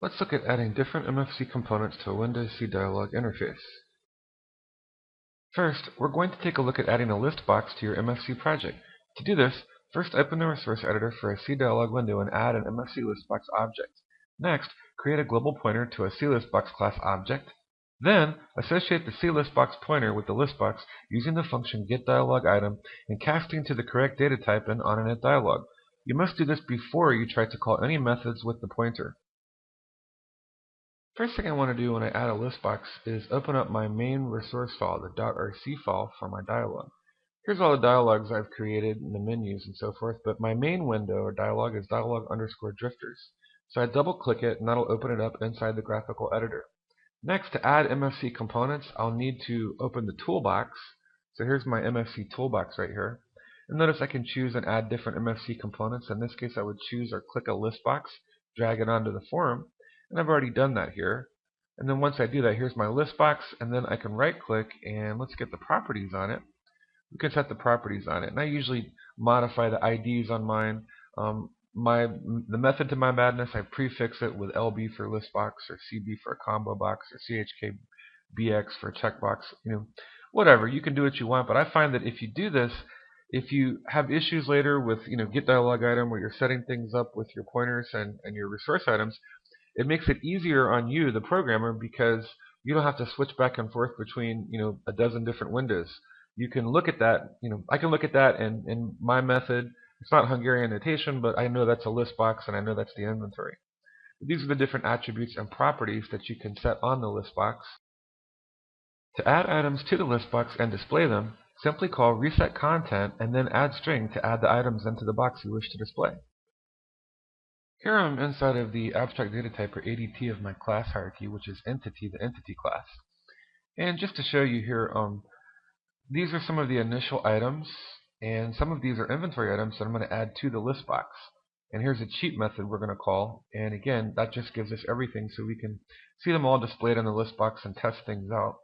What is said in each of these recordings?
Let's look at adding different MFC components to a Windows C dialog interface. First, we're going to take a look at adding a list box to your MFC project. To do this, first open the resource editor for a C dialog window and add an MFC listbox object. Next, create a global pointer to a C listbox class object. Then, associate the C listbox pointer with the listbox using the function getDialogItem and casting to the correct data type in OnInitDialog. You must do this before you try to call any methods with the pointer. First thing I want to do when I add a list box is open up my main resource file, the .rc file for my dialog. Here's all the dialogs I've created and the menus and so forth, but my main window or dialog is dialog_drifters. So I double click it and that'll open it up inside the graphical editor. Next, to add MFC components, I'll need to open the toolbox. So here's my MFC toolbox right here. And notice I can choose and add different MFC components. In this case, I would choose or click a list box, drag it onto the form. And I've already done that here. And then once I do that, here's my list box, and then I can right click and let's get the properties on it. We can set the properties on it. And I usually modify the IDs on mine. The method to my madness, I prefix it with LB for list box, or CB for a combo box, or CHKBX for a checkbox. Whatever. You can do what you want, but I find that if you do this, if you have issues later with getDialogItem where you're setting things up with your pointers and your resource items, it makes it easier on you, the programmer, because you don't have to switch back and forth between a dozen different windows. You can look at that. I can look at that, and in my method, it's not Hungarian notation, but I know that's a list box and I know that's the inventory. These are the different attributes and properties that you can set on the list box. To add items to the list box and display them, simply call resetContent and then add string to add the items into the box you wish to display. Here I'm inside of the abstract data type, or ADT, of my class hierarchy, which is entity, the entity class. And just to show you here, these are some of the initial items, and some of these are inventory items that I'm going to add to the list box. And here's a cheat method we're going to call, and again, that just gives us everything so we can see them all displayed in the list box and test things out.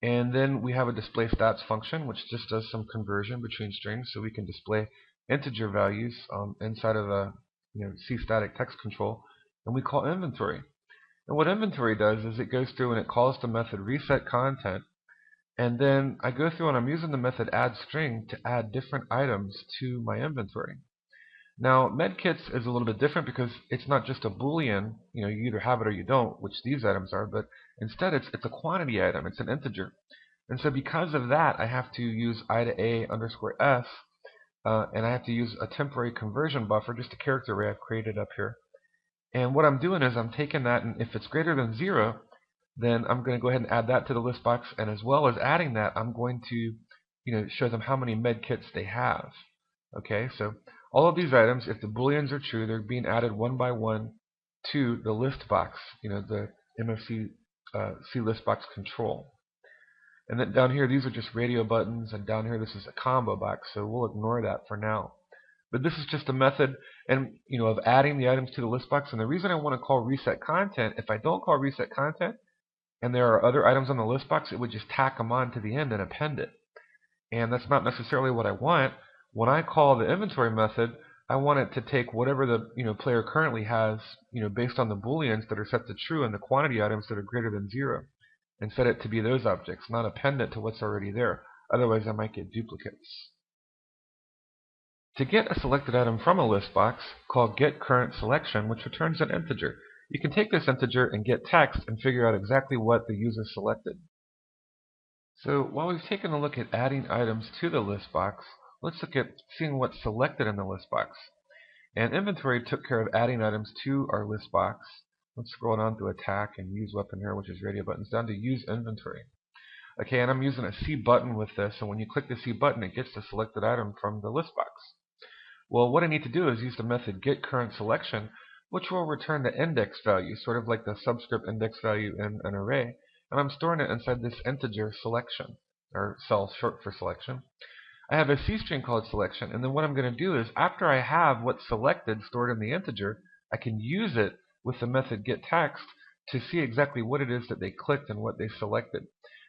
And then we have a display stats function, which just does some conversion between strings, so we can display integer values inside of a C static text control, and we call inventory. And what inventory does is it goes through and it calls the method resetContent, and then I go through and I'm using the method addString to add different items to my inventory. Now, medkits is a little bit different because it's not just a Boolean, you either have it or you don't, which these items are, but instead it's a quantity item, it's an integer. And so because of that, I have to use I to A underscore S, and I have to use a temporary conversion buffer, just a character array I've created up here. And what I'm doing is I'm taking that, and if it's greater than 0, then I'm going to go ahead and add that to the list box, and as well as adding that, I'm going to show them how many medkits they have. Okay, so all of these items, if the booleans are true, they're being added one by one to the list box, the MFC C list box control. And then down here, these are just radio buttons, and down here, this is a combo box, so we'll ignore that for now. But this is just a method of adding the items to the list box. And the reason I want to call resetContent, if I don't call resetContent, and there are other items on the list box, it would just tack them on to the end and append it. And that's not necessarily what I want. When I call the inventory method, I want it to take whatever the player currently has, based on the booleans that are set to true and the quantity items that are greater than 0. And set it to be those objects, not append it to what's already there. Otherwise, I might get duplicates. To get a selected item from a list box, call getCurrentSelection, which returns an integer. You can take this integer and get text and figure out exactly what the user selected. So while we've taken a look at adding items to the list box, let's look at seeing what's selected in the list box. And inventory took care of adding items to our list box. Let's scroll down to attack and use weapon here, which is radio buttons, down to use inventory. Okay, and I'm using a C button with this, and when you click the C button, it gets the selected item from the list box. Well, what I need to do is use the method getCurrentSelection, which will return the index value, sort of like the subscript index value in an array, and I'm storing it inside this integer selection, or cell short for selection. I have a C string called selection, and then what I'm going to do is, after I have what's selected stored in the integer, I can use it with the method getText to see exactly what it is that they clicked and what they selected.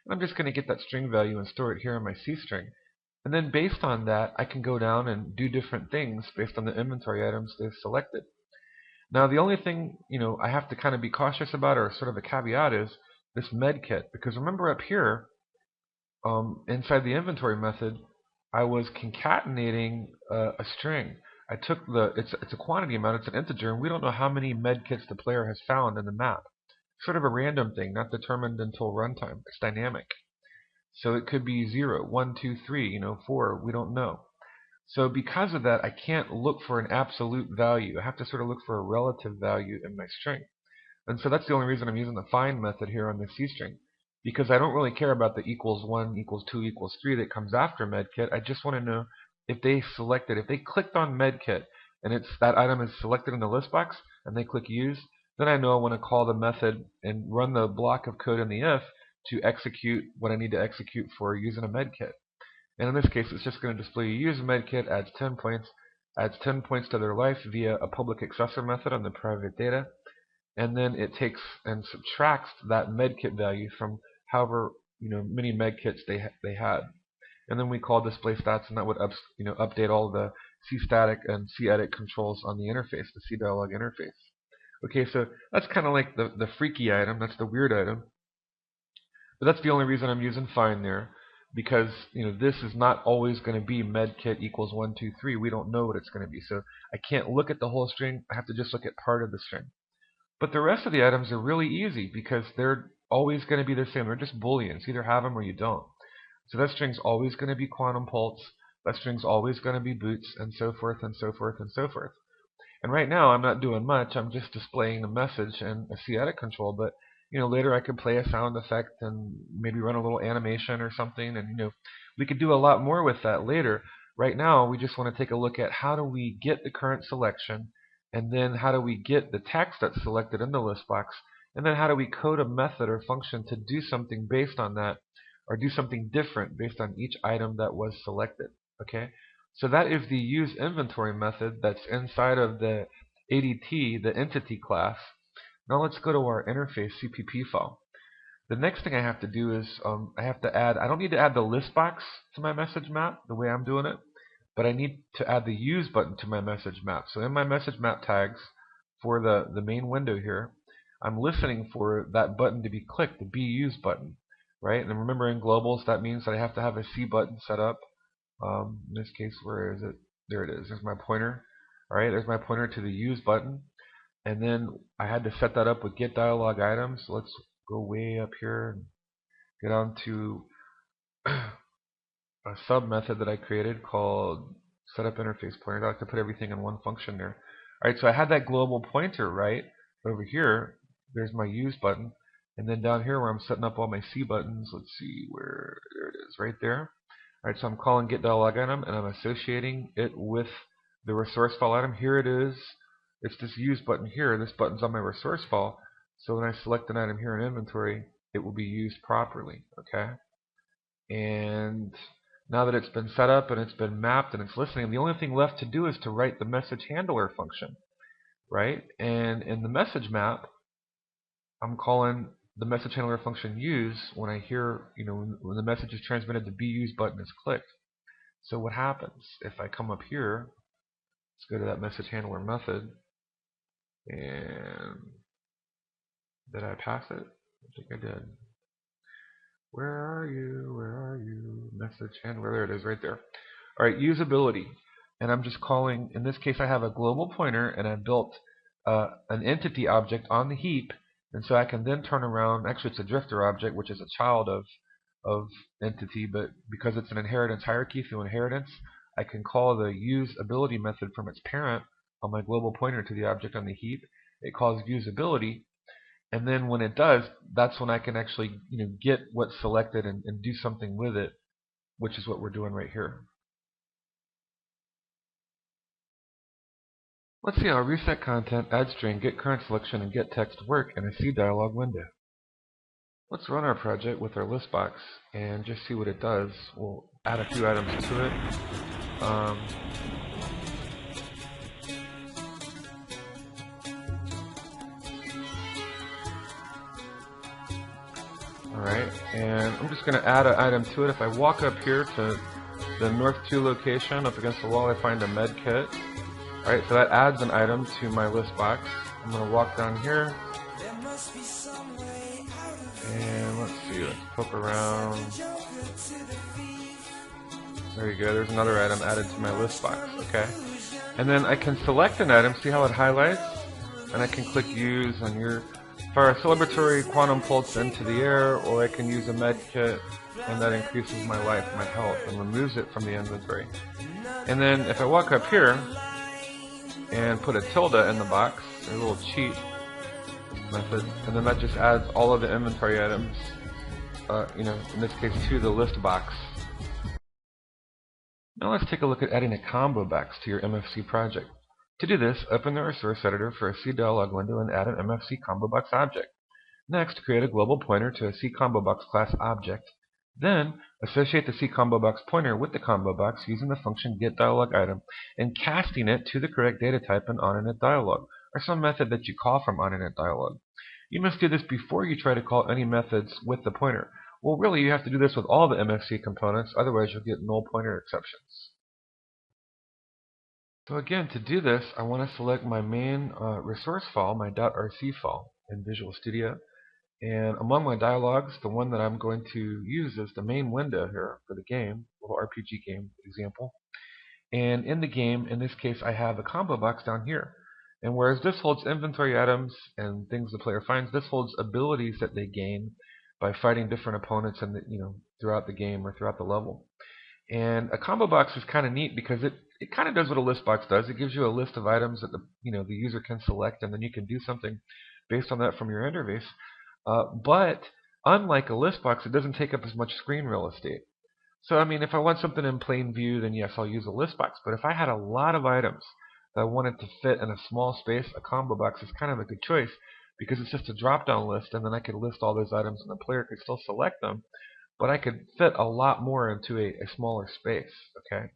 And I'm just going to get that string value and store it here in my C string. And then based on that, I can go down and do different things based on the inventory items they've selected. Now the only thing I have to kind of be cautious about, or sort of a caveat, is this med kit, because remember up here inside the inventory method, I was concatenating a string. I took it's a quantity amount, it's an integer, and we don't know how many med kits the player has found in the map. Sort of a random thing, not determined until runtime. It's dynamic. So it could be 0, 1, 2, 3, 4, we don't know. So because of that, I can't look for an absolute value. I have to sort of look for a relative value in my string. And so that's the only reason I'm using the find method here on the C string, because I don't really care about the equals 1, equals 2, equals 3 that comes after medkit. I just want to know if they clicked on medkit and that item is selected in the list box and they click use, then I know I want to call the method and run the block of code in the if to execute what I need to execute for using a medkit. And in this case, it's just going to display use medkit, adds 10 points to their life via a public accessor method on the private data, and then it takes and subtracts that medkit value from however many medkits they had. And then we call display stats, and that would update all the cstatic and cedit controls on the interface, the cdialog interface. Okay, so that's kind of like the freaky item, that's the weird item. But that's the only reason I'm using find there, because this is not always going to be medkit equals 1, 2, 3. We don't know what it's going to be, so I can't look at the whole string. I have to just look at part of the string. But the rest of the items are really easy because they're always going to be the same. They're just booleans. You either have them or you don't. So that string's always going to be quantum pulse. That string's always going to be boots, and so forth and so forth and so forth. And right now I'm not doing much. I'm just displaying the message and a cedit control. But later I could play a sound effect and maybe run a little animation or something. And we could do a lot more with that later. Right now we just want to take a look at how do we get the current selection, and then how do we get the text that's selected in the list box, and then how do we code a method or function to do something based on that, or do something different based on each item that was selected. Okay, so that is the use inventory method that's inside of the ADT, the entity class. Now let's go to our interface CPP file. The next thing I have to do is I don't need to add the list box to my message map the way I'm doing it, but I need to add the use button to my message map. So in my message map tags for the main window here, I'm listening for that button to be clicked, the be used button, right? And remember, in globals, that means that I have to have a C button set up. In this case, where is it? There it is. There's my pointer. All right, there's my pointer to the use button. And then I had to set that up with get dialog items. So let's go way up here and get on to a sub method that I created called setup interface pointer. I like to put everything in one function there. All right, so I had that global pointer right over here. There's my use button, and then down here where I'm setting up all my C buttons, let's see where, there it is, right there. All right, so I'm calling get dialog item, and I'm associating it with the resource file item. Here it is. It's this use button here. This button's on my resource file. So when I select an item here in inventory, it will be used properly. Okay, and now that it's been set up and it's been mapped and it's listening, the only thing left to do is to write the message handler function, right? And in the message map, I'm calling the message handler function use when I hear, when the message is transmitted, the be used button is clicked. So what happens if I come up here? Let's go to that message handler method, and did I pass it? I think I did. Where are you? Where are you? Message handler. There it is, right there. All right, usability. And I'm just calling, in this case, I have a global pointer, and I built an entity object on the heap. And so I can then turn around, actually it's a drifter object, which is a child of entity, but because it's an inheritance hierarchy through inheritance, I can call the usability method from its parent on my global pointer to the object on the heap. It calls usability, and then when it does, that's when I can actually get what's selected and do something with it, which is what we're doing right here. Let's see how reset content, add string, get current selection, and get text work in a C dialog window. Let's run our project with our list box and just see what it does. We'll add a few items to it. Alright, and I'm just going to add an item to it. If I walk up here to the North 2 location, up against the wall, I find a med kit. Alright, so that adds an item to my list box. I'm going to walk down here. And let's see, let's poke around. There you go, there's another item added to my list box, okay? And then I can select an item, see how it highlights? And I can click use on your, fire a celebratory quantum pulse into the air, or I can use a med kit, and that increases my life, my health, and removes it from the inventory. And then if I walk up here, and put a tilde in the box, a little cheat method, and then that just adds all of the inventory items, in this case to the list box. Now let's take a look at adding a combo box to your MFC project. To do this, open the resource editor for a C dialog window and add an MFC combo box object. Next, create a global pointer to a C combo box class object. Then, associate the C combo box pointer with the combo box using the function getDialogItem and casting it to the correct data type in onInitDialog, or some method that you call from onInitDialog. You must do this before you try to call any methods with the pointer. Well, really, you have to do this with all the MFC components, otherwise you'll get null pointer exceptions. So again, to do this, I want to select my main resource file, my .rc file in Visual Studio. And among my dialogues, the one that I'm going to use is the main window here for the game, little RPG game example. And in the game, in this case, I have a combo box down here. And whereas this holds inventory items and things the player finds, this holds abilities that they gain by fighting different opponents in the, throughout the game or throughout the level. And a combo box is kind of neat because it kind of does what a list box does. It gives you a list of items that the user can select, and then you can do something based on that from your interface. But unlike a list box, it doesn't take up as much screen real estate. So, if I want something in plain view, then yes, I'll use a list box. But if I had a lot of items that I wanted to fit in a small space, a combo box is kind of a good choice because it's just a drop-down list, and then I could list all those items, and the player could still select them, but I could fit a lot more into a smaller space. Okay.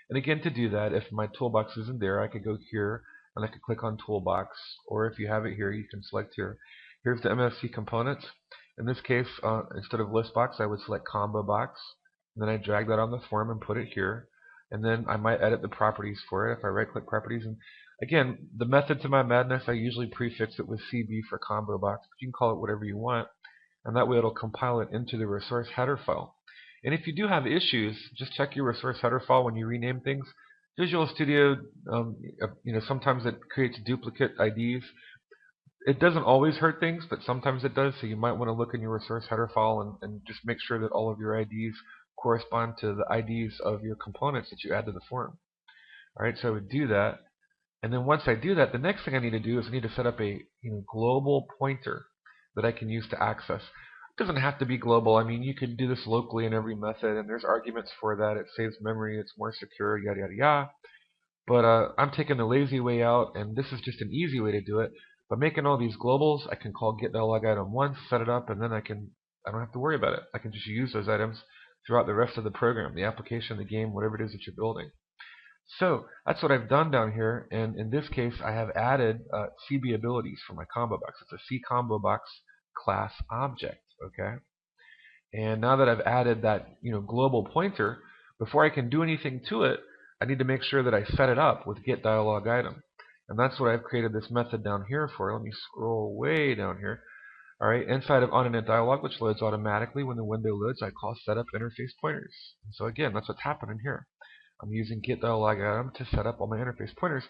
And again, to do that, if my toolbox isn't there, I could go here and I could click on Toolbox, or if you have it here, you can select here. Here's the MFC Components. In this case, instead of list box, I would select combo box, and then I drag that on the form and put it here. And then I might edit the properties for it if I right-click properties. And again, the method to my madness, I usually prefix it with CB for combo box, but you can call it whatever you want, and that way it'll compile it into the resource header file. And if you do have issues, just check your resource header file when you rename things. Visual Studio, sometimes it creates duplicate IDs. It doesn't always hurt things, but sometimes it does, so you might want to look in your resource header file and just make sure that all of your IDs correspond to the IDs of your components that you add to the form. Alright, so I would do that. And then once I do that, the next thing I need to do is I need to set up a global pointer that I can use to access. It doesn't have to be global. You could do this locally in every method, and there's arguments for that. It saves memory, it's more secure, yada yada yada. But I'm taking the lazy way out, and this is just an easy way to do it. By making all these globals, I can call getDialogItem once, set it up, and then I don't have to worry about it. I can just use those items throughout the rest of the program, the application, the game, whatever it is that you're building. So that's what I've done down here, and in this case, I have added CB abilities for my combo box. It's a C combo box class object, okay? And now that I've added that global pointer, before I can do anything to it, I need to make sure that I set it up with getDialogItem. And that's what I've created this method down here for. Let me scroll way down here. Alright, inside of onInitDialog, which loads automatically when the window loads, I call setup interface pointers. And so again, that's what's happening here. I'm using getDialogItem to set up all my interface pointers.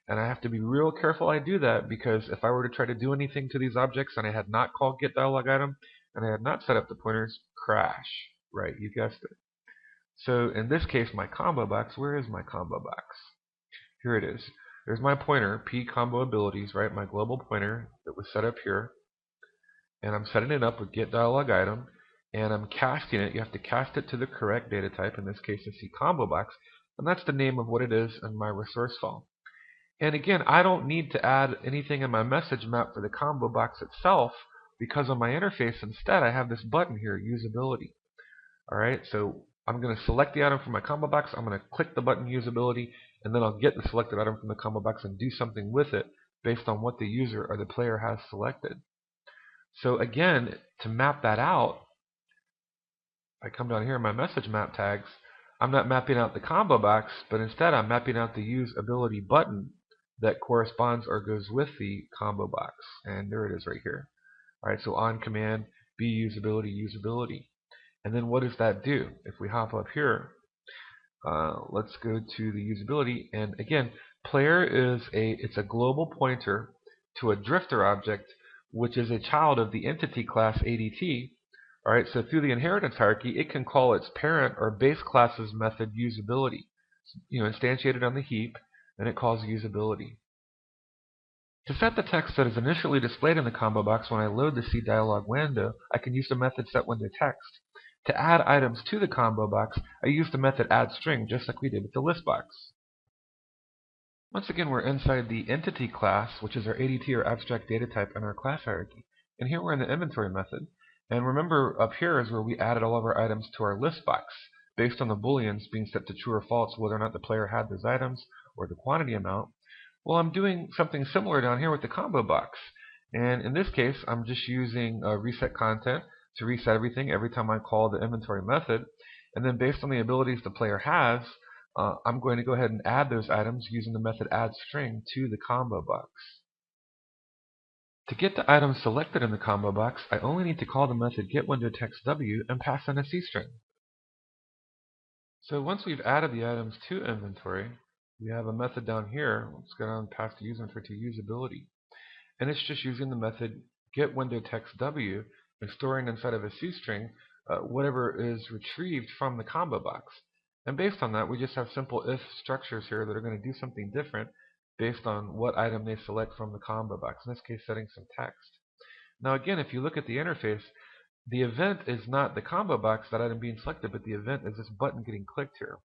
And I have to be real careful I do that, because if I were to try to do anything to these objects and I had not called getDialogItem and I had not set up the pointers, crash. Right, you guessed it. So in this case, my combo box, where is my combo box? Here it is. There's my pointer, P combo abilities, right? My global pointer that was set up here. And I'm setting it up with getDialogItem, and I'm casting it. You have to cast it to the correct data type, in this case the C combo box, and that's the name of what it is in my resource file. And again, I don't need to add anything in my message map for the combo box itself, because on my interface instead I have this button here, usability. Alright, so I'm going to select the item from my combo box, I'm going to click the button usability, and then I'll get the selected item from the combo box and do something with it based on what the user or the player has selected. So again, to map that out, I come down here in my message map tags. I'm not mapping out the combo box, but instead I'm mapping out the use ability button that corresponds or goes with the combo box. And there it is right here. Alright, so on command, be usability, usability. And then what does that do? If we hop up here, let's go to the usability, and again, player is it's a global pointer to a drifter object, which is a child of the entity class ADT. Alright, so through the inheritance hierarchy, it can call its parent or base class's method usability. Instantiated on the heap, and it calls usability. To set the text that is initially displayed in the combo box when I load the C dialog window, I can use the method setWindowText. To add items to the combo box, I use the method addString, just like we did with the list box. Once again, we're inside the entity class, which is our ADT or abstract data type in our class hierarchy. And here we're in the inventory method. And remember, up here is where we added all of our items to our list box, based on the booleans being set to true or false, whether or not the player had those items, or the quantity amount. Well, I'm doing something similar down here with the combo box. And in this case, I'm just using reset content to reset everything every time I call the inventory method. And then based on the abilities the player has, I'm going to go ahead and add those items using the method addString to the combo box. To get the items selected in the combo box, I only need to call the method getWindowTextW and pass in a C-string. So once we've added the items to inventory, we have a method down here. Let's go down past the user to usability. And it's just using the method getWindowTextW and storing inside of a C-string whatever is retrieved from the combo box. And based on that, we just have simple if structures here that are going to do something different based on what item they select from the combo box. In this case, setting some text. Now again, if you look at the interface, the event is not the combo box, that item being selected, but the event is this button getting clicked here.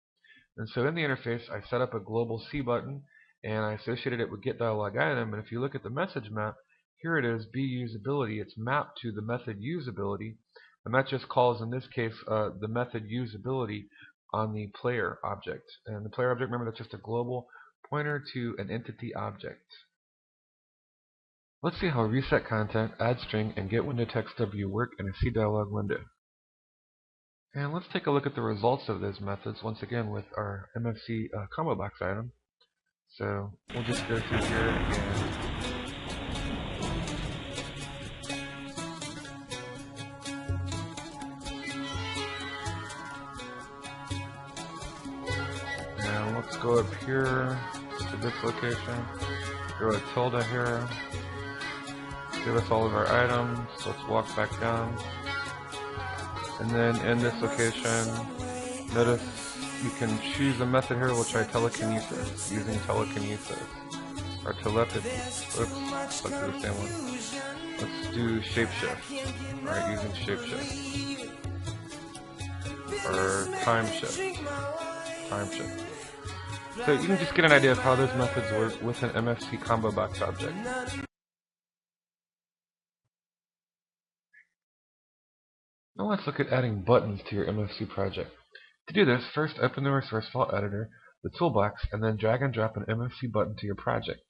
And so in the interface, I set up a global C button, and I associated it with getDialogItem. And if you look at the message map, here it is, beUsability. It's mapped to the method usability, and that just calls, in this case, the method usability on the player object. And the player object, remember, that's just a global pointer to an entity object. Let's see how reset content, addString, and getWindowTextW work in a C dialog window. And let's take a look at the results of those methods once again with our MFC combo box item. So we'll just go through here and let's go up here to this location, throw a tilde here, give us all of our items. Let's walk back down. And then in this location, notice you can choose a method here. We'll try telekinesis, using telekinesis. Or telepathy. Oops, let's do the same one. Let's do shapeshift. Alright, using shapeshift. Or time shift. Time shift. So you can just get an idea of how those methods work with an MFC combo box object. Now let's look at adding buttons to your MFC project. To do this, first open the resource file editor, the toolbox, and then drag and drop an MFC button to your project.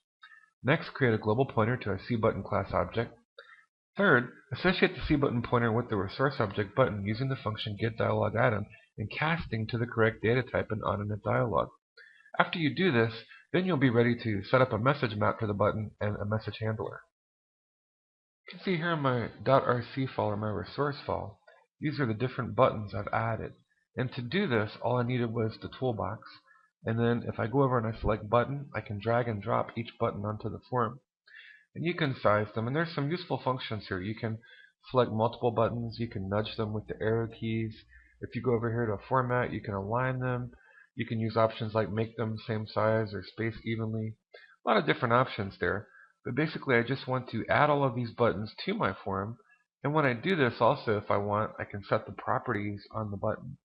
Next, create a global pointer to a C button class object. Third, associate the C button pointer with the resource object button using the function getDialogItem and casting to the correct data type in on_init_dialog. After you do this, then you'll be ready to set up a message map for the button and a message handler. You can see here in my .rc file or my resource file, these are the different buttons I've added. And to do this, all I needed was the toolbox. And then if I go over and I select button, I can drag and drop each button onto the form. And you can size them. And there's some useful functions here. You can select multiple buttons. You can nudge them with the arrow keys. If you go over here to format, you can align them. You can use options like make them same size or space evenly. A lot of different options there. But basically, I just want to add all of these buttons to my form. And when I do this also, if I want, I can set the properties on the button.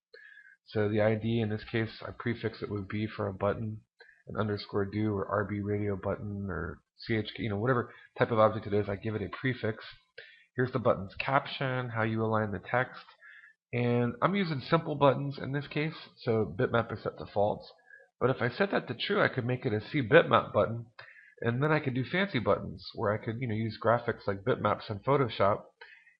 So the ID, in this case, I prefix it with B for a button, an _do or RB radio button or CHK, whatever type of object it is, I give it a prefix. Here's the button's caption, how you align the text. And I'm using simple buttons in this case, so bitmap is set to false. But if I set that to true, I could make it a C bitmap button, and then I could do fancy buttons where I could use graphics like bitmaps in Photoshop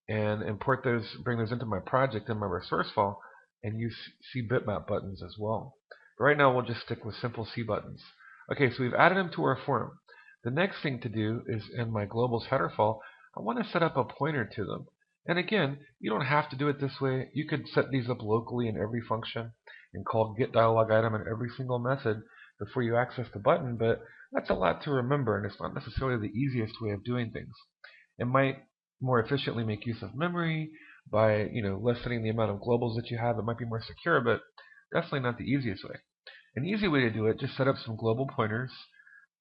and import those, bring those into my project in my resource file, and use C bitmap buttons as well. But right now we'll just stick with simple C buttons. Okay, so we've added them to our form. The next thing to do is in my globals header file, I want to set up a pointer to them. And again, you don't have to do it this way. You could set these up locally in every function and call get dialog item in every single method before you access the button, but that's a lot to remember, and it's not necessarily the easiest way of doing things. It might more efficiently make use of memory by lessening the amount of globals that you have. It might be more secure, but definitely not the easiest way. An easy way to do it, just set up some global pointers,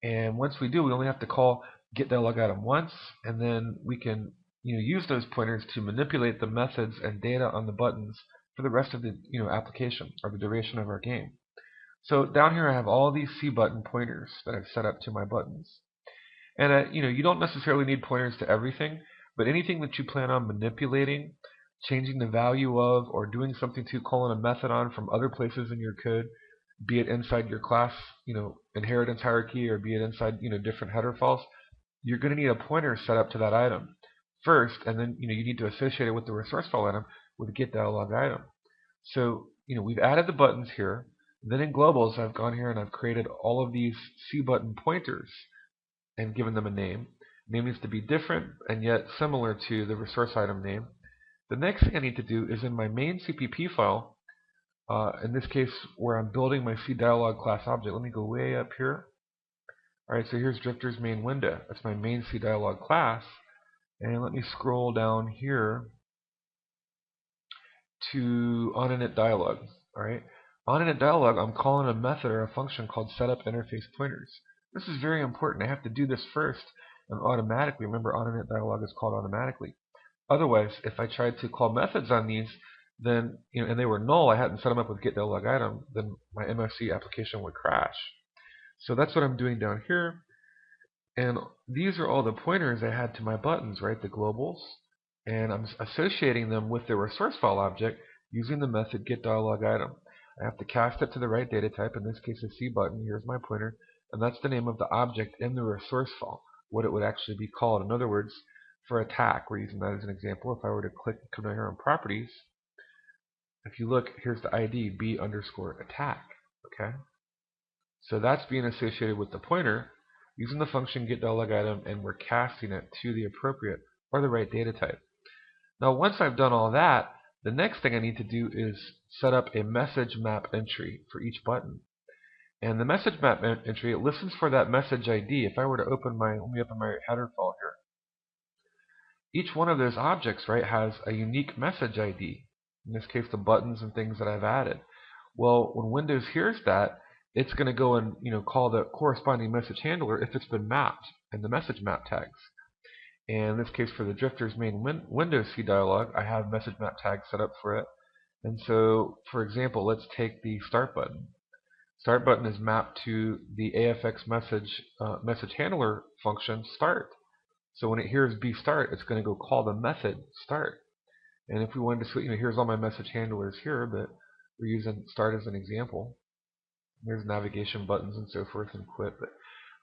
and once we do, we only have to call get dialog item once, and then we can use those pointers to manipulate the methods and data on the buttons for the rest of the application or the duration of our game. So down here I have all these C button pointers that I've set up to my buttons. And you don't necessarily need pointers to everything, but anything that you plan on manipulating, changing the value of, or doing something to, calling a method on from other places in your code, be it inside your class, inheritance hierarchy, or be it inside, different header files, you're going to need a pointer set up to that item first, and then you need to associate it with the resource file item with get dialog item. So we've added the buttons here. Then in globals, I've gone here and I've created all of these C button pointers and given them a name. The name needs to be different and yet similar to the resource item name. The next thing I need to do is in my main CPP file, in this case where I'm building my C dialog class object. Let me go way up here. Alright, so here's Drifter's main window. That's my main C dialog class. And let me scroll down here to onInit dialog. Alright, onInit dialog, I'm calling a method or a function called setup interface pointers. This is very important. I have to do this first and automatically. Remember, onInit dialog is called automatically. Otherwise, if I tried to call methods on these, then and they were null, I hadn't set them up with get dialog item, then my MFC application would crash. So that's what I'm doing down here. And these are all the pointers I had to my buttons, right? The globals. And I'm associating them with the resource file object using the method get dialog item. I have to cast it to the right data type, in this case a C button. Here's my pointer, and that's the name of the object in the resource file, what it would actually be called. In other words, for attack, we're using that as an example. If I were to click, come down here on properties, if you look, here's the ID, b_attack. Okay, so that's being associated with the pointer using the function get dialog item, and we're casting it to the appropriate or the right data type. Now once I've done all that, the next thing I need to do is set up a message map entry for each button. And the message map entry, it listens for that message ID. If I were to open my, let me open my header file here. Each one of those objects, right, has a unique message ID. In this case, the buttons and things that I've added. Well, when Windows hears that, it's going to go and call the corresponding message handler if it's been mapped in the message map tags. And in this case, for the Drifter's main Windows C dialog, I have message map tags set up for it. And so, for example, let's take the start button. Start button is mapped to the AFX message handler function start. So when it hears b start, it's going to go call the method start. And if we wanted to switch, here's all my message handlers here, but we're using start as an example. There's navigation buttons and so forth and quit.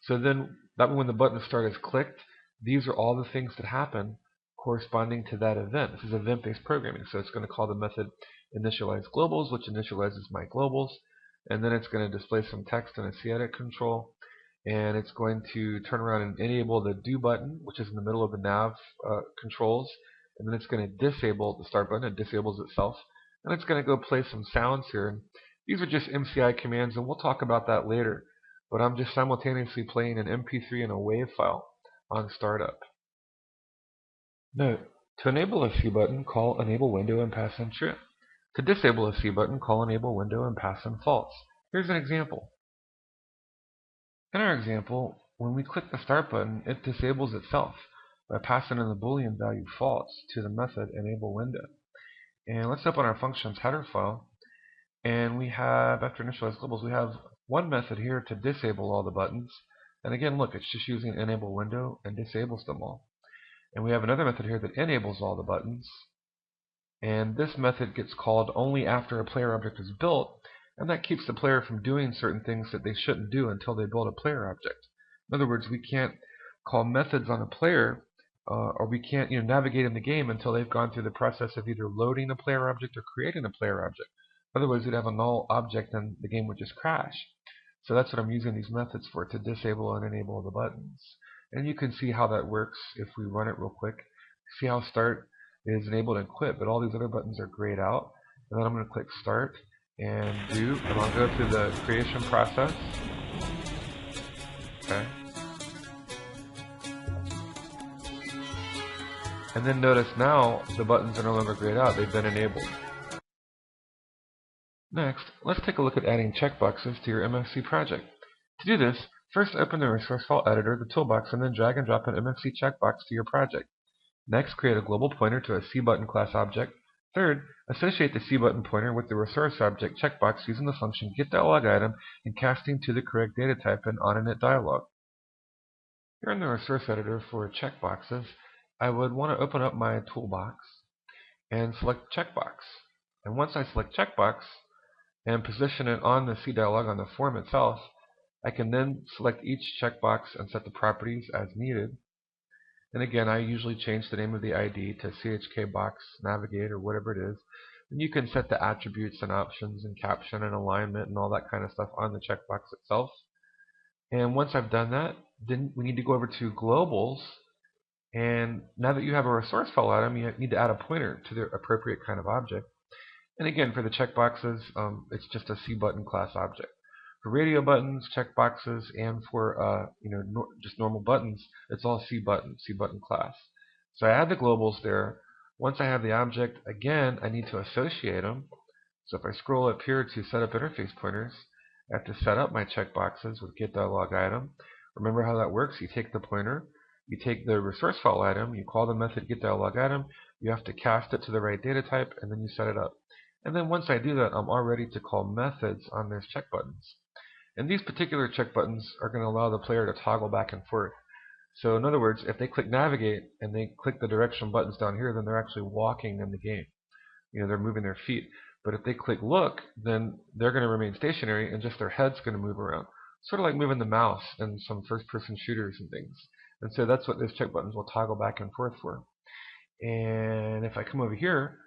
So then, when the button start is clicked, these are all the things that happen corresponding to that event. This is event-based programming, so it's going to call the method initialize globals, which initializes my globals, and then it's going to display some text in a cedit control, and it's going to turn around and enable the do button, which is in the middle of the nav controls, and then it's going to disable the start button. It disables itself, and it's going to go play some sounds here. And these are just MCI commands, and we'll talk about that later, but I'm just simultaneously playing an MP3 and a WAV file on startup. Note, to enable a C button, call enable window and pass in true. To disable a C button, call enable window and pass in false. Here's an example. In our example, when we click the start button, it disables itself by passing in the Boolean value false to the method enable window. And let's open our functions header file, and we have, after initialize globals, we have one method here to disable all the buttons. And again, look, it's just using enable window and disables them all. And we have another method here that enables all the buttons. And this method gets called only after a player object is built, and that keeps the player from doing certain things that they shouldn't do until they build a player object. In other words, we can't call methods on a player, or we can't navigate in the game until they've gone through the process of either loading a player object or creating a player object. Otherwise, we'd have a null object and the game would just crash. So that's what I'm using these methods for, to disable and enable the buttons. And you can see how that works if we run it real quick. See how start is enabled and quit, but all these other buttons are grayed out. And then I'm going to click start and do, and I'll go through the creation process. Okay. And then notice now the buttons are no longer grayed out, they've been enabled. Next, let's take a look at adding checkboxes to your MFC project. To do this, first open the resource file editor, the toolbox, and then drag and drop an MFC checkbox to your project. Next, create a global pointer to a CButton class object. Third, associate the CButton pointer with the resource object checkbox using the function getDialogItem and casting to the correct data type in onInit dialog. Here in the resource editor for checkboxes, I would want to open up my toolbox and select checkbox. And once I select checkbox and position it on the cDialog on the form itself, I can then select each checkbox and set the properties as needed. And again, I usually change the name of the ID to chkbox navigate or whatever it is. And you can set the attributes and options and caption and alignment and all that kind of stuff on the checkbox itself. And once I've done that, then we need to go over to globals. And now that you have a resource file item, you need to add a pointer to the appropriate kind of object. And again, for the checkboxes, it's just a CButton class object. For radio buttons, checkboxes, and for just normal buttons, it's all CButton class. So I add the globals there. Once I have the object, again, I need to associate them. So if I scroll up here to set up interface pointers, I have to set up my checkboxes with getDialogItem. Remember how that works? You take the pointer, you take the resource file item, you call the method getDialogItem, you have to cast it to the right data type, and then you set it up. And then once I do that, I'm all ready to call methods on those check buttons. And these particular check buttons are going to allow the player to toggle back and forth. So in other words, if they click navigate and they click the direction buttons down here, then they're actually walking in the game. They're moving their feet. But if they click look, then they're going to remain stationary and just their head's going to move around. Sort of like moving the mouse in some first-person shooters and things. And so that's what those check buttons will toggle back and forth for. And if I come over here,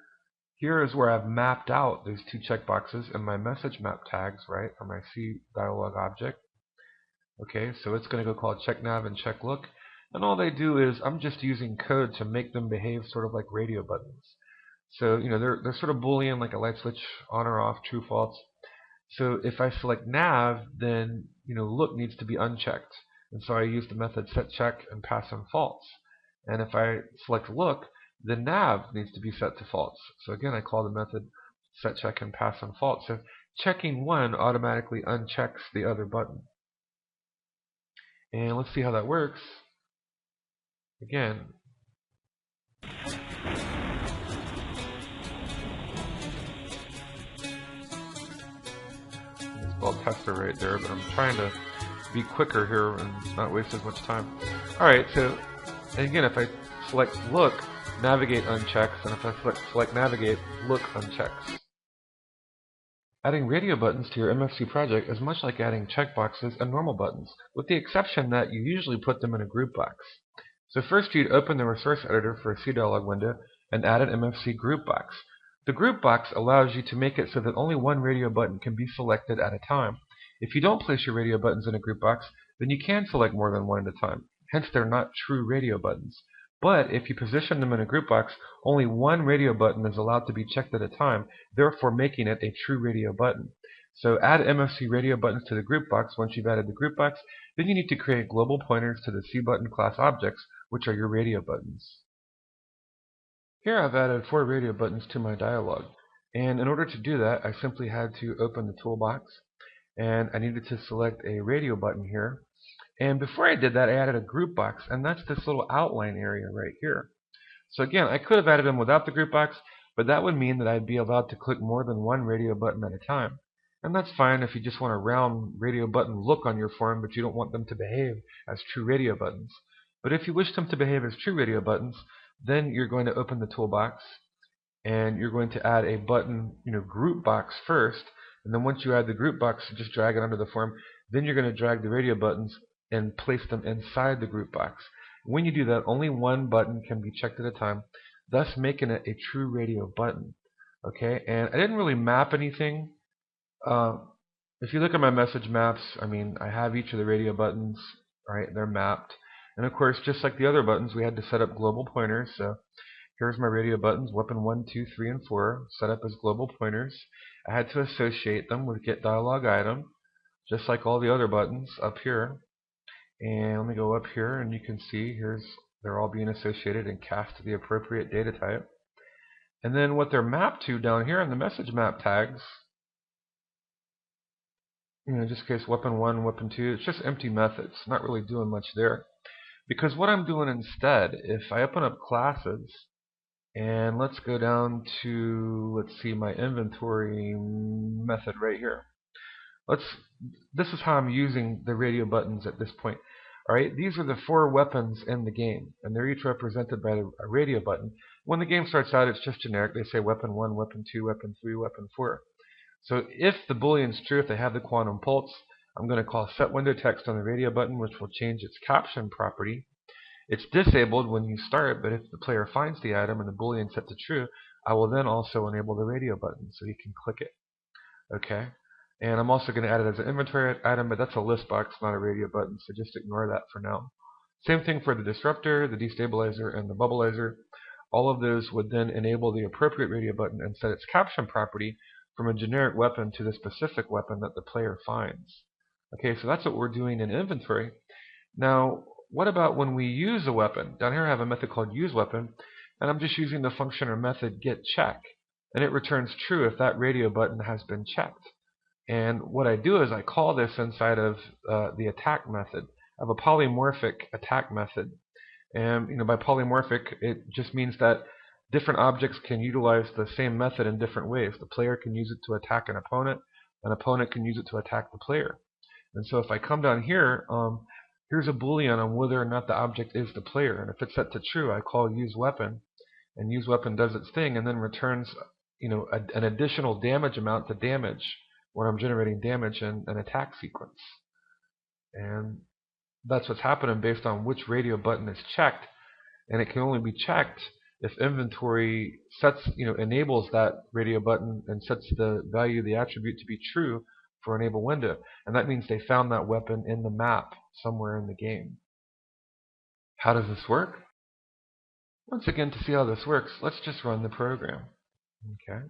here is where I've mapped out those two checkboxes in my message map tags, right, for my cDialog object. Okay, so it's going to go called checkNav and checkLook. And all they do is I'm just using code to make them behave sort of like radio buttons. So, they're sort of Boolean, like a light switch on or off, true, false. So if I select nav, then, look needs to be unchecked. And so I use the method setCheck and pass in false. And if I select look, the nav needs to be set to false. So again, I call the method setCheck and pass in false. So checking one automatically unchecks the other button. And let's see how that works. Again, it's called tester right there, but I'm trying to be quicker here and not waste as much time. Alright, so again, if I select look, navigate unchecks, and if I select navigate, look unchecks. Adding radio buttons to your MFC project is much like adding checkboxes and normal buttons, with the exception that you usually put them in a group box. So first you'd open the resource editor for a cDialog window and add an MFC group box. The group box allows you to make it so that only one radio button can be selected at a time. If you don't place your radio buttons in a group box, then you can select more than one at a time. Hence, they're not true radio buttons. But if you position them in a group box, only one radio button is allowed to be checked at a time, therefore making it a true radio button. So add MFC radio buttons to the group box. Once you've added the group box, then you need to create global pointers to the CButton class objects, which are your radio buttons. Here I've added 4 radio buttons to my dialog. And in order to do that, I simply had to open the toolbox, and I needed to select a radio button here. And before I did that, I added a group box, and that's this little outline area right here. So again, I could have added them without the group box, but that would mean that I'd be allowed to click more than one radio button at a time. And that's fine if you just want a round radio button look on your form, but you don't want them to behave as true radio buttons. But if you wish them to behave as true radio buttons, then you're going to open the toolbox, and you're going to add a button, group box first. And then once you add the group box, just drag it under the form. Then you're going to drag the radio buttons and place them inside the group box. When you do that, only one button can be checked at a time, thus making it a true radio button. Okay, and I didn't really map anything If you look at my message maps, I have each of the radio buttons, right? They're mapped. And of course, just like the other buttons, we had to set up global pointers. So here's my radio buttons, weapon 1, 2, 3, and 4, set up as global pointers. I had to associate them with get dialog item, just like all the other buttons up here. And let me go up here, and you can see they're all being associated and cast to the appropriate data type. And then what they're mapped to down here in the message map tags, in this case, weapon 1, weapon 2, it's just empty methods, not really doing much there. Because what I'm doing instead, if I open up classes, and let's go down to, let's see, my inventory method right here. This is how I'm using the radio buttons at this point. Alright, these are the 4 weapons in the game, and they're each represented by a radio button. When the game starts out, it's just generic. They say weapon 1, weapon 2, weapon 3, weapon 4. So if the boolean's true, if they have the quantum pulse, I'm going to call set window text on the radio button, which will change its caption property. It's disabled when you start, but if the player finds the item and the boolean set to true, I will then also enable the radio button so you can click it. Okay? And I'm also going to add it as an inventory item, but that's a list box, not a radio button, so just ignore that for now. Same thing for the disruptor, the destabilizer, and the bubbleizer. All of those would then enable the appropriate radio button and set its caption property from a generic weapon to the specific weapon that the player finds. Okay, so that's what we're doing in inventory. Now, what about when we use a weapon? Down here I have a method called useWeapon, and I'm just using the function or method getCheck, and it returns true if that radio button has been checked. And what I do is I call this inside of the attack method. I have a polymorphic attack method. And by polymorphic, it just means that different objects can utilize the same method in different ways. The player can use it to attack an opponent can use it to attack the player. And so if I come down here, here's a boolean on whether or not the object is the player. And if it's set to true, I call useWeapon, and useWeapon does its thing and then returns an additional damage amount to damage when I'm generating damage in an attack sequence. And that's what's happening based on which radio button is checked, and it can only be checked if inventory enables that radio button and sets the value of the attribute to be true for enable window. And that means they found that weapon in the map somewhere in the game. How does this work? Once again, to see how this works, let's just run the program. Okay.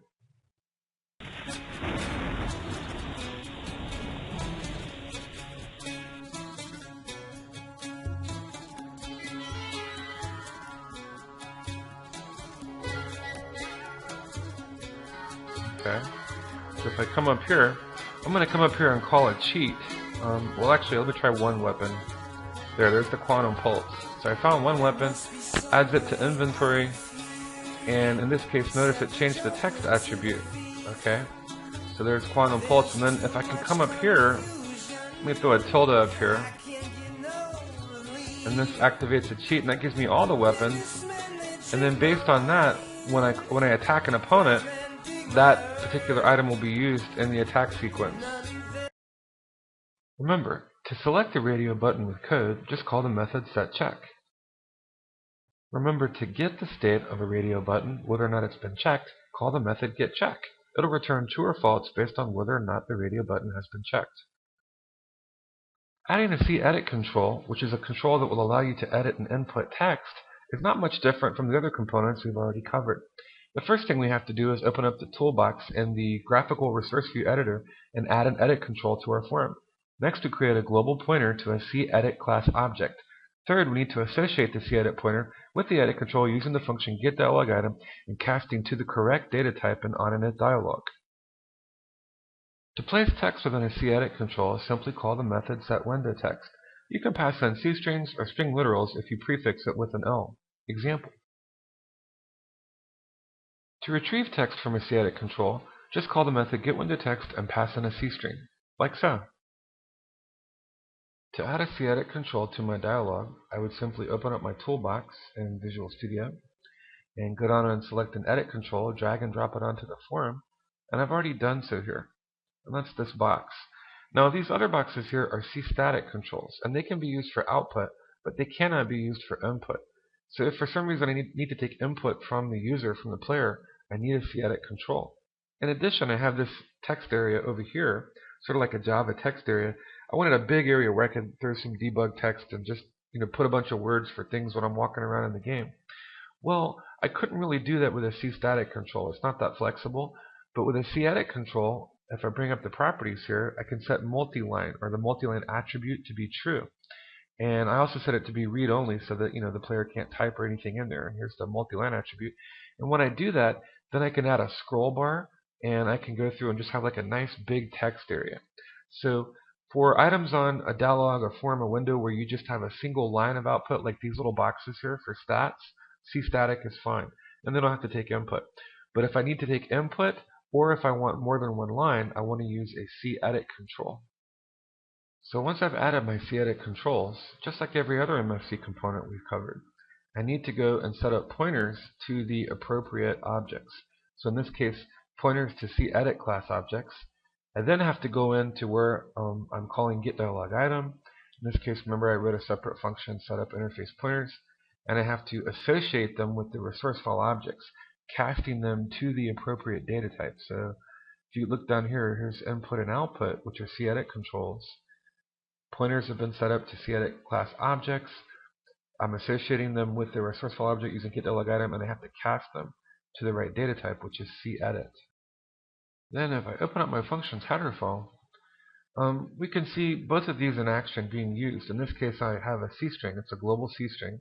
Okay. So if I come up here, I'm going to come up here and call a cheat. Well, actually, let me try one weapon. There's the quantum pulse. So I found one weapon, adds it to inventory, and in this case, notice it changed the text attribute. Okay. So there's quantum pulse, and then if I can come up here, let me throw a tilde up here, and this activates a cheat, and that gives me all the weapons. And then based on that, when I attack an opponent, that particular item will be used in the attack sequence. Remember, to select the radio button with code, just call the method setCheck. Remember, to get the state of a radio button, whether or not it's been checked, call the method getCheck. It'll return true or false based on whether or not the radio button has been checked. Adding a cEdit control, which is a control that will allow you to edit and input text, is not much different from the other components we've already covered. The first thing we have to do is open up the toolbox in the Graphical Resource View Editor and add an edit control to our form. Next, we create a global pointer to a cEdit class object. Third, we need to associate the cEdit pointer with the edit control using the function getDialogItem and casting to the correct data type in onInitDialog. To place text within a cEdit control, simply call the method setWindowText. You can pass in C strings or string literals if you prefix it with an L. Example. To retrieve text from a cEdit control, just call the method getWindowText and pass in a C string, like so. To add a cEdit control to my dialog, I would simply open up my toolbox in Visual Studio and go down and select an edit control, drag and drop it onto the form, and I've already done so here. And that's this box. Now these other boxes here are cStatic controls, and they can be used for output, but they cannot be used for input. So if for some reason I need to take input from the user, from the player, I need a cEdit control. In addition, I have this text area over here sort of like a Java text area. I wanted a big area where I could throw some debug text and just put a bunch of words for things when I'm walking around in the game. Well, I couldn't really do that with a C-static control. It's not that flexible. But with a C-edit control, if I bring up the properties here, I can set multi-line or the multi-line attribute to be true. And I also set it to be read-only so that the player can't type or anything in there. And here's the multi-line attribute. And when I do that, then I can add a scroll bar, and I can go through and just have like a nice big text area. So for items on a dialog or form or window where you just have a single line of output, like these little boxes here for stats, C-static is fine, and then I'll have to take input. But if I need to take input, or if I want more than one line, I want to use a C-edit control. So once I've added my C-edit controls, just like every other MFC component we've covered, I need to go and set up pointers to the appropriate objects. So in this case, pointers to C-edit class objects. I then have to go into where I'm calling getDialogItem. In this case, remember I wrote a separate function, set up interface pointers, and I have to associate them with the resource file objects, casting them to the appropriate data type. So if you look down here, here's input and output, which are C-edit controls. Pointers have been set up to C-edit class objects. I'm associating them with the resource file object using getDialogItem, and I have to cast them to the right data type, which is C-edit. Then if I open up my functions header file, we can see both of these in action being used. In this case, I have a C string. It's a global C string.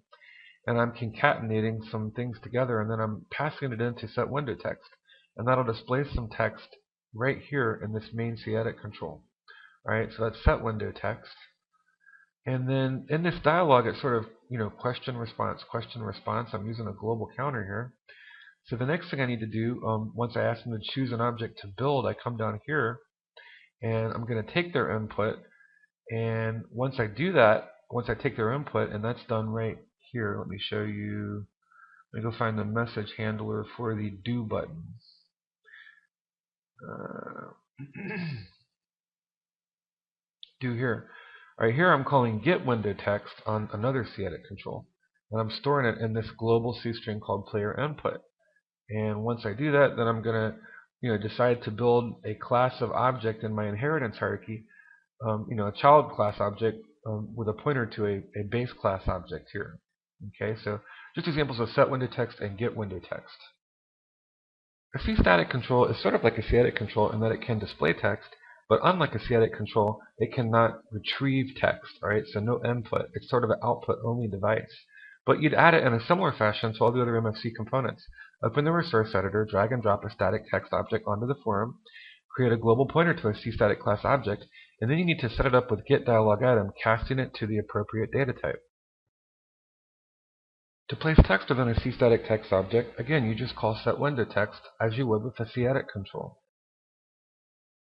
And I'm concatenating some things together, and then I'm passing it into set window text. And that'll display some text right here in this main C-edit control. Alright, so that's set window text. And then in this dialog, it's sort of, question, response. I'm using a global counter here. So the next thing I need to do, once I ask them to choose an object to build, I come down here, and I'm going to take their input. And once I do that, once I take their input, and that's done right here, let me show you. Let me go find the message handler for the do button. Do here. Alright, here I'm calling get window text on another C-edit control. And I'm storing it in this global C string called player input. And once I do that, then I'm going to decide to build a class of object in my inheritance hierarchy, a child class object with a pointer to a base class object here. Okay, so just examples of set window text and get window text. A C-static control is sort of like a C-edit control in that it can display text, but unlike a C-edit control, it cannot retrieve text. Alright, so no input. It's sort of an output-only device. But you'd add it in a similar fashion to all the other MFC components. Open the resource editor, drag and drop a static text object onto the form, create a global pointer to a C-static class object, and then you need to set it up with getDialogItem, casting it to the appropriate data type. To place text within a C-static text object, again, you just call setWindowText as you would with a C-edit control.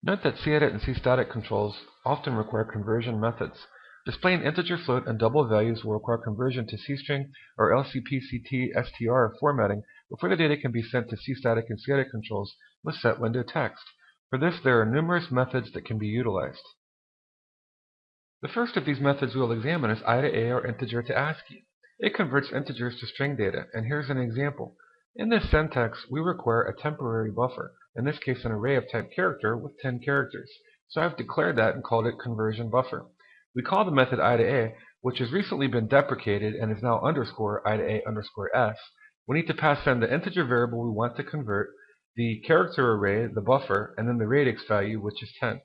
Note that C-edit and C-static controls often require conversion methods. Displaying integer float and double values will require conversion to C-string or LCPCT-STR formatting before the data can be sent to C-static and C-edit controls with setWindowText. For this, there are numerous methods that can be utilized. The first of these methods we will examine is I2A or integer to ASCII. It converts integers to string data, and here's an example. In this syntax, we require a temporary buffer, in this case an array of type character with 10 characters. So I've declared that and called it conversion buffer. We call the method I2A, which has recently been deprecated and is now underscore I2A underscore S. We need to pass in the integer variable we want to convert, the character array, the buffer, and then the radix value, which is 10.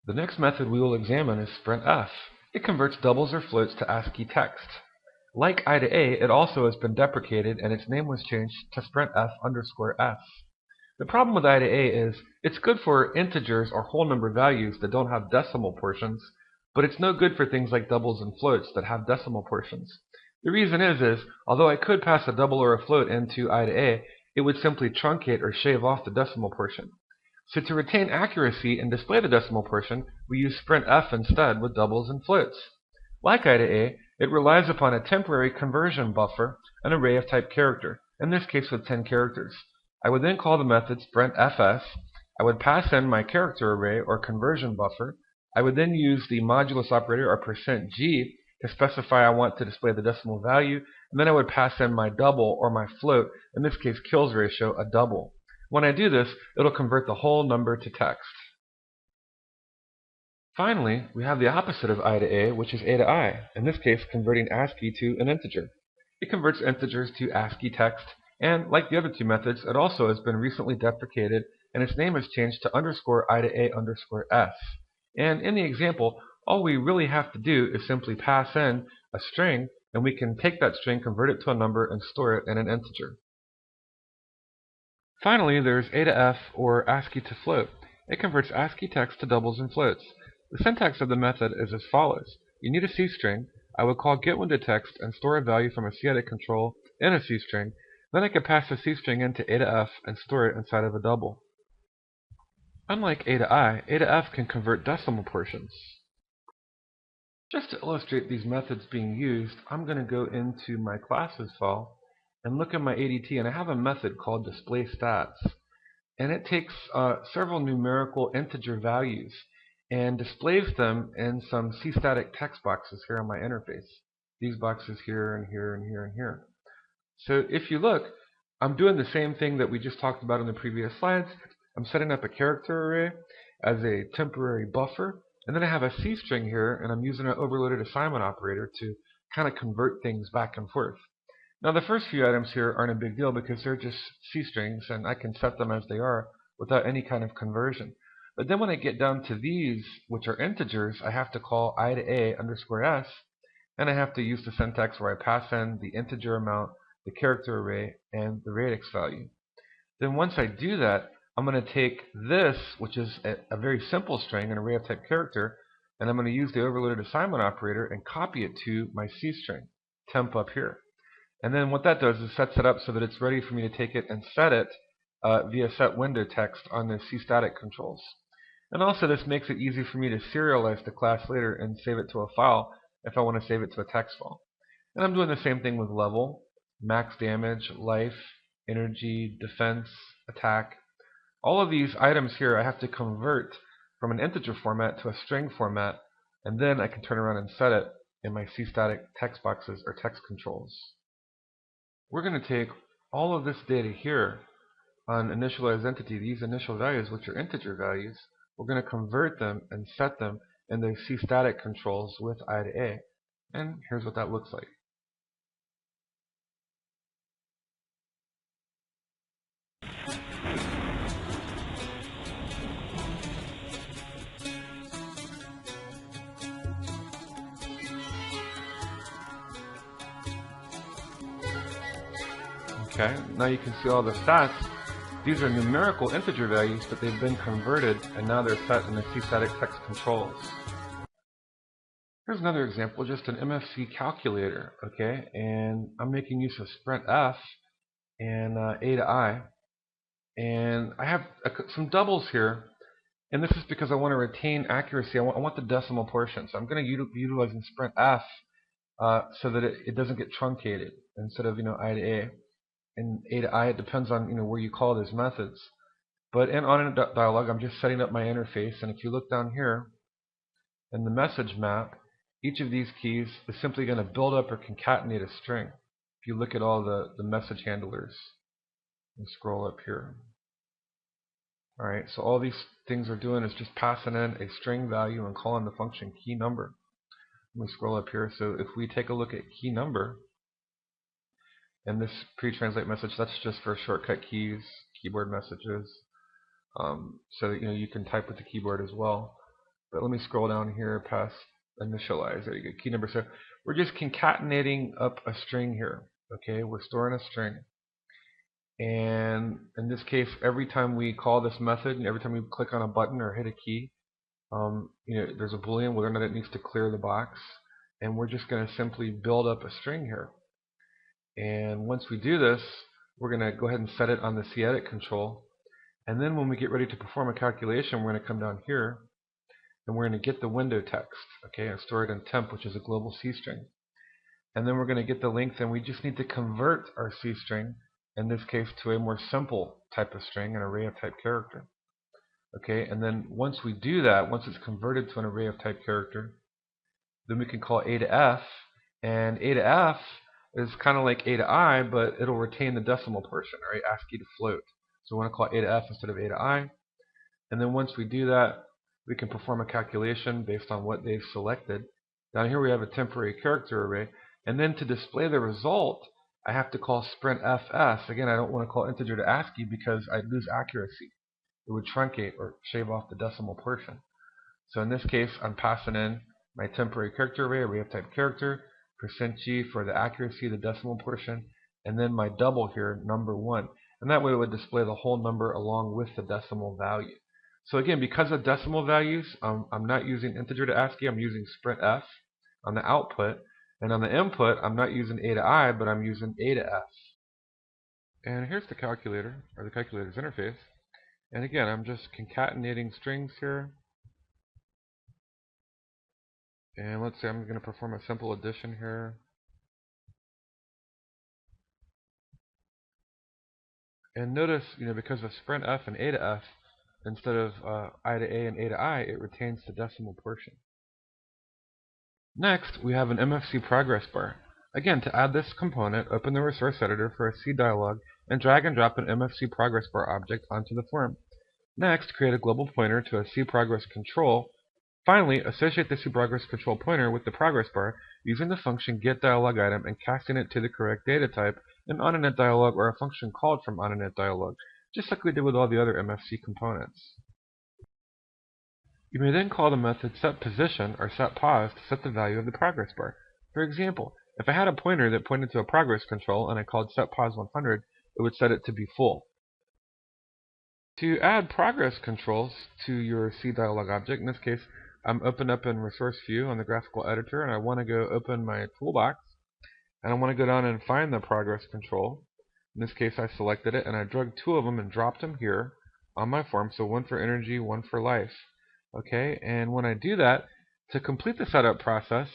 The next method we will examine is sprintf. It converts doubles or floats to ASCII text. Like I2A, it also has been deprecated and its name was changed to sprintf underscore s. The problem with I2A is it's good for integers or whole number values that don't have decimal portions, but it's no good for things like doubles and floats that have decimal portions. The reason is although I could pass a double or a float into I2A, it would simply truncate or shave off the decimal portion. So to retain accuracy and display the decimal portion, we use sprintf instead with doubles and floats. Like I2A, it relies upon a temporary conversion buffer, an array of type character, in this case with 10 characters. I would then call the method sprintfs. I would pass in my character array or conversion buffer. I would then use the modulus operator or %g to specify I want to display the decimal value, and then I would pass in my double or my float, in this case kills ratio, a double. When I do this, it'll convert the whole number to text. Finally, we have the opposite of I to A, which is A to I, in this case converting ASCII to an integer. It converts integers to ASCII text, and like the other two methods, it also has been recently deprecated and its name is changed to underscore I to A underscore S. And in the example, all we really have to do is simply pass in a string, and we can take that string, convert it to a number, and store it in an integer. Finally, there's A to F, or ASCII to float. It converts ASCII text to doubles and floats. The syntax of the method is as follows. You need a C string. I would call getWindowText and store a value from a CEdit control in a C string. Then I could pass the C string into A to F and store it inside of a double. Unlike A to F can convert decimal portions. Just to illustrate these methods being used, I'm going to go into my classes file and look at my ADT, and I have a method called displayStats. And it takes several numerical integer values and displays them in some C-static text boxes here on my interface. These boxes here and here and here and here. So if you look, I'm doing the same thing that we just talked about in the previous slides. I'm setting up a character array as a temporary buffer, and then I have a C string here, and I'm using an overloaded assignment operator to kind of convert things back and forth. Now the first few items here aren't a big deal because they're just C strings and I can set them as they are without any kind of conversion. But then when I get down to these, which are integers, I have to call I to A underscore S, and I have to use the syntax where I pass in the integer amount, the character array, and the radix value. Then once I do that, I'm going to take this, which is a very simple string, an array of type character, and I'm going to use the overloaded assignment operator and copy it to my C string, temp up here. And then what that does is sets it up so that it's ready for me to take it and set it via setWindowText on the C-static controls. And also this makes it easy for me to serialize the class later and save it to a file if I want to save it to a text file. And I'm doing the same thing with level, max damage, life, energy, defense, attack. All of these items here I have to convert from an integer format to a string format, and then I can turn around and set it in my C-static text boxes or text controls. We're going to take all of this data here on initialized entity, these initial values, which are integer values, we're going to convert them and set them in the C-static controls with I to A. And here's what that looks like. Okay, now you can see all the stats. These are numerical integer values, but they've been converted, and now they're set in the C-static text controls. Here's another example, just an MFC calculator, okay? And I'm making use of sprintf and A to I. And I have some doubles here, and this is because I want to retain accuracy. I want the decimal portion, so I'm going to be utilizing sprintf so that it doesn't get truncated instead of I to A. And A to I, it depends on where you call these methods. But on a dialog, I'm just setting up my interface, and if you look down here in the message map, each of these keys is simply going to build up or concatenate a string. If you look at all the message handlers and scroll up here. Alright, so all these things are doing is just passing in a string value and calling the function key number. Let me scroll up here. So if we take a look at key number, and this pre-translate message, that's just for shortcut keys, keyboard messages. So you can type with the keyboard as well. But let me scroll down here past initialize. There you go, key number. So we're just concatenating up a string here. Okay, we're storing a string. And in this case, every time we call this method, and every time we click on a button or hit a key, there's a boolean whether or not it needs to clear the box. And we're just going to simply build up a string here. And once we do this, we're going to go ahead and set it on the CEdit control. And then when we get ready to perform a calculation, we're going to come down here and we're going to get the window text, okay, and store it in temp, which is a global C string. And then we're going to get the length, and we just need to convert our C string, in this case, to a more simple type of string, an array of type character. Okay, and then once we do that, once it's converted to an array of type character, then we can call A to F, and A to F is kind of like A to I, but it'll retain the decimal portion, right? ASCII to float. So we want to call A to F instead of A to I. And then once we do that, We can perform a calculation based on what they've selected. Down here we have a temporary character array, and then to display the result, I have to call sprintfs. Again, I don't want to call integer to ASCII because I'd lose accuracy. It would truncate or shave off the decimal portion. So in this case, I'm passing in my temporary character array of type character, %G for the accuracy of the decimal portion, and then my double here, number 1. And that way it would display the whole number along with the decimal value. So again, because of decimal values, I'm not using integer to ASCII, I'm using sprintf on the output. And on the input, I'm not using A to I, but I'm using A to F. And here's the calculator, or the calculator's interface. And again, I'm just concatenating strings here. And let's say I'm going to perform a simple addition here. And notice, because of sprintf and A to F, instead of I to A and A to I, it retains the decimal portion. Next, we have an MFC progress bar. Again, to add this component, open the resource editor for a C dialog and drag and drop an MFC progress bar object onto the form. Next, create a global pointer to a C progress control. Finally, associate the C progress control pointer with the progress bar using the function getDialogItem and casting it to the correct data type in onInitDialog or a function called from onInitDialog, just like we did with all the other MFC components. You may then call the method setPosition or setPos to set the value of the progress bar. For example, if I had a pointer that pointed to a progress control and I called setPos100, it would set it to be full. To add progress controls to your C dialog object, in this case, I'm opened up in Resource View on the graphical editor, and I want to go open my toolbox, and I want to go down and find the progress control. In this case, I selected it, and I dragged 2 of them and dropped them here on my form, so 1 for energy, 1 for life. Okay, and when I do that, to complete the setup process,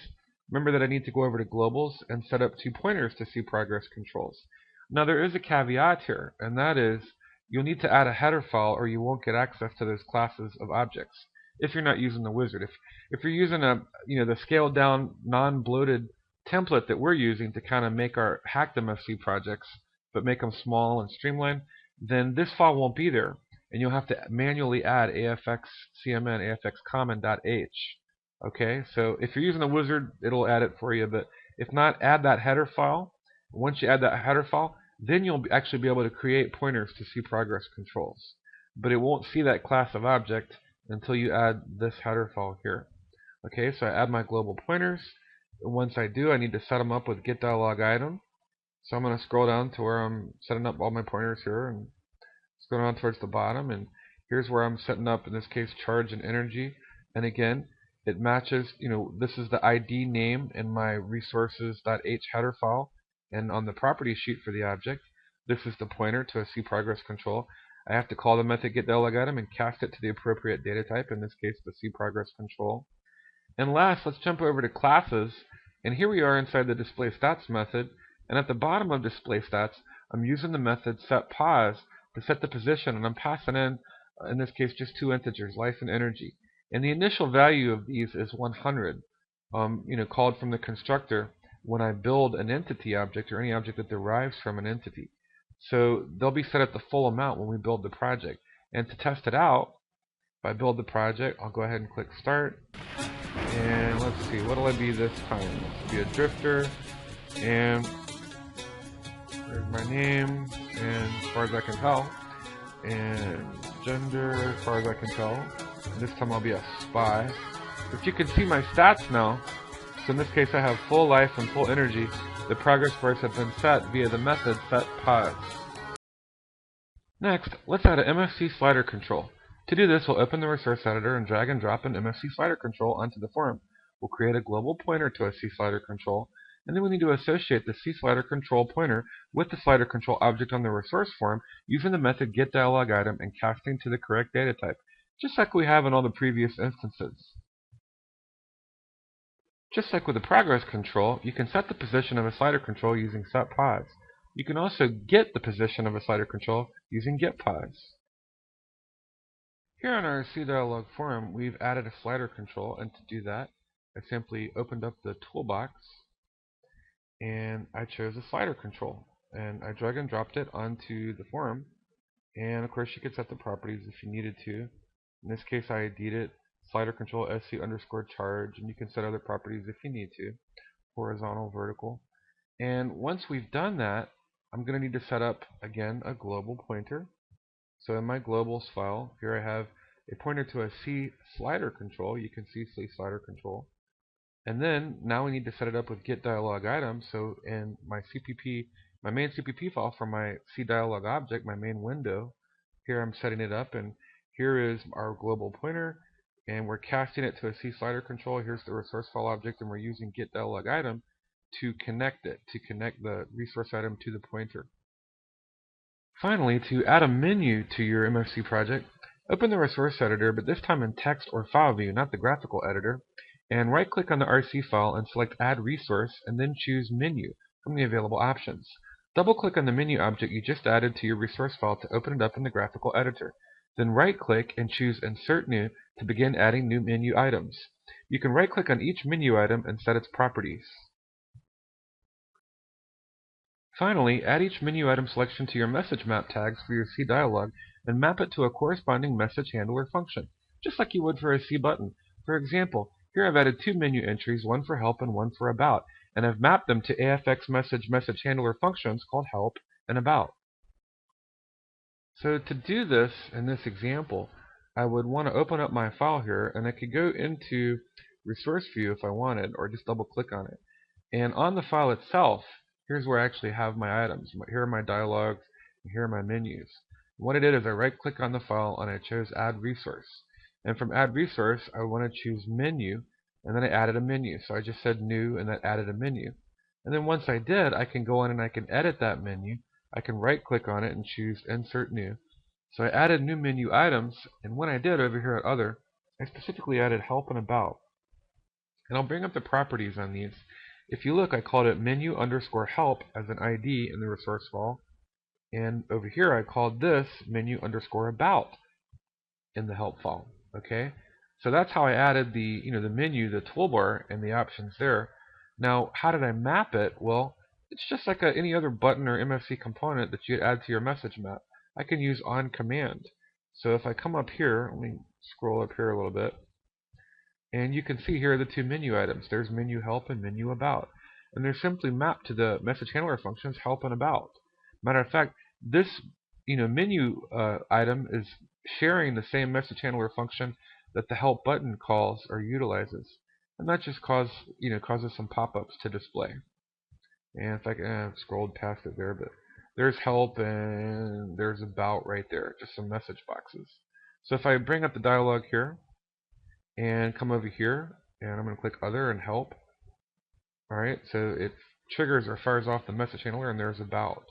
remember that I need to go over to globals and set up 2 pointers to see progress controls. Now there is a caveat here, and that is you'll need to add a header file or you won't get access to those classes of objects if you're not using the wizard. If you're using the scaled down, non-bloated template that we're using to kind of make our hacked MFC projects, but make them small and streamlined, then this file won't be there. And you'll have to manually add afxcmn afxcommon.h. Okay, so if you're using a wizard, it'll add it for you, but if not, add that header file. Once you add that header file, then you'll actually be able to create pointers to see progress controls. But it won't see that class of object until you add this header file here. Okay, so I add my global pointers. Once I do, I need to set them up with getDialogItem. So I'm going to scroll down to where I'm setting up all my pointers here, and going on towards the bottom, and here's where I'm setting up, in this case, charge and energy. And again, it matches, this is the ID name in my resources.h header file, and on the property sheet for the object, this is the pointer to a C progress control. I have to call the method getDialogItem and cast it to the appropriate data type, in this case, the C progress control. And last, let's jump over to classes, and here we are inside the displayStats method, and at the bottom of displayStats, I'm using the method setPos to set the position, and I'm passing in this case, just 2 integers, life and energy. And the initial value of these is 100, called from the constructor when I build an entity object or any object that derives from an entity. So they'll be set at the full amount when we build the project. And to test it out, if I build the project, I'll go ahead and click Start. And let's see, what'll I be this time? Let's be a drifter, and there's my name, and as far as I can tell, and gender, as far as I can tell. And this time I'll be a spy. But you can see my stats now. So in this case I have full life and full energy. The progress bars have been set via the method setPos. Next, let's add an MFC slider control. To do this, we'll open the resource editor and drag and drop an MFC slider control onto the form. We'll create a global pointer to a C slider control, and then we need to associate the C slider control pointer with the slider control object on the resource form using the method getDialogItem and casting to the correct data type, just like we have in all the previous instances. Just like with the progress control, you can set the position of a slider control using setPos. You can also get the position of a slider control using getPos. Here on our C dialog forum, we've added a slider control, and to do that, I simply opened up the toolbox and I chose a slider control, and I drag and dropped it onto the form. And of course you could set the properties if you needed to. In this case I ID'd it slider control SC underscore charge, and you can set other properties if you need to, horizontal, vertical. And once we've done that, I'm going to need to set up, again, a global pointer. So in my globals file, here I have a pointer to a C slider control. You can see C slider control. And then now we need to set it up with get dialog item. So in my CPP, my main CPP file for my C dialog object, my main window, here I'm setting it up, and here is our global pointer, and we're casting it to a C slider control. Here's the resource file object, and we're using get dialog item to connect it, to connect the resource item to the pointer. Finally, to add a menu to your MFC project, open the resource editor, but this time in text or file view, not the graphical editor, and right-click on the RC file and select Add Resource, and then choose Menu from the available options. Double-click on the menu object you just added to your resource file to open it up in the graphical editor. Then right-click and choose Insert New to begin adding new menu items. You can right-click on each menu item and set its properties. Finally, add each menu item selection to your message map tags for your C dialog and map it to a corresponding message handler function, just like you would for a C button. For example, here I've added two menu entries, one for help and one for about, and I've mapped them to AFX message handler functions called help and about. So to do this in this example, I would want to open up my file here, and I could go into resource view if I wanted, or just double click on it. And on the file itself, here's where I actually have my items. Here are my dialogues, and here are my menus. And what I did is I right click on the file and I chose add resource. And from add resource, I want to choose menu, and then I added a menu. So I just said new, and that added a menu. And then once I did, I can go in and I can edit that menu. I can right click on it and choose insert new. So I added new menu items, and when I did over here at other, I specifically added help and about. And I'll bring up the properties on these. If you look, I called it menu underscore help as an ID in the resource file. And over here I called this menu underscore about in the help file. Okay? So that's how I added the menu, the toolbar, and the options there. Now, how did I map it? Well, it's just like any other button or MFC component that you'd add to your message map. I can use on command. So if I come up here, let me scroll up here a little bit, and you can see here are the two menu items. There's menu help and menu about. And they're simply mapped to the message handler functions help and about. Matter of fact, this menu item is sharing the same message handler function that the help button calls or utilizes. And that just causes some pop-ups to display. And if I can scrolled past it there, but there's help and there's about right there, just some message boxes. So if I bring up the dialog here and come over here, and I'm going to click other and help. Alright, so it triggers or fires off the message handler, and there's about.